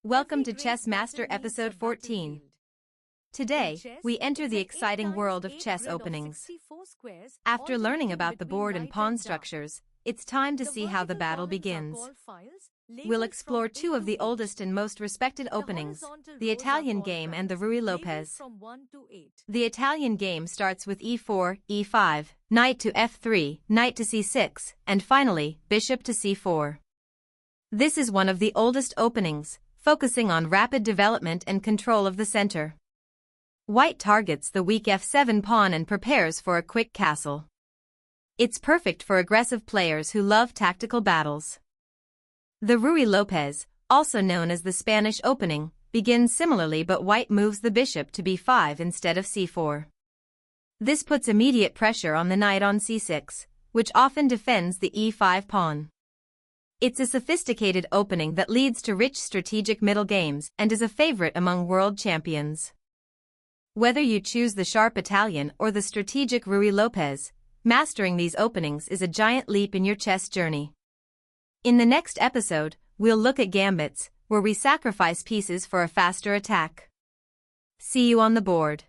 Welcome to Chess Master Episode 14. Today, we enter the exciting world of chess openings. After learning about the board and pawn structures, it's time to see how the battle begins. We'll explore two of the oldest and most respected openings, the Italian game and the Ruy Lopez. The Italian game starts with e4, e5, knight to f3, knight to c6, and finally, bishop to c4. This is one of the oldest openings, focusing on rapid development and control of the center. White targets the weak f7 pawn and prepares for a quick castle. It's perfect for aggressive players who love tactical battles. The Ruy Lopez, also known as the Spanish opening, begins similarly, but white moves the bishop to b5 instead of c4. This puts immediate pressure on the knight on c6, which often defends the e5 pawn. It's a sophisticated opening that leads to rich strategic middle games and is a favorite among world champions. Whether you choose the sharp Italian or the strategic Ruy Lopez, mastering these openings is a giant leap in your chess journey. In the next episode, we'll look at gambits, where we sacrifice pieces for a faster attack. See you on the board.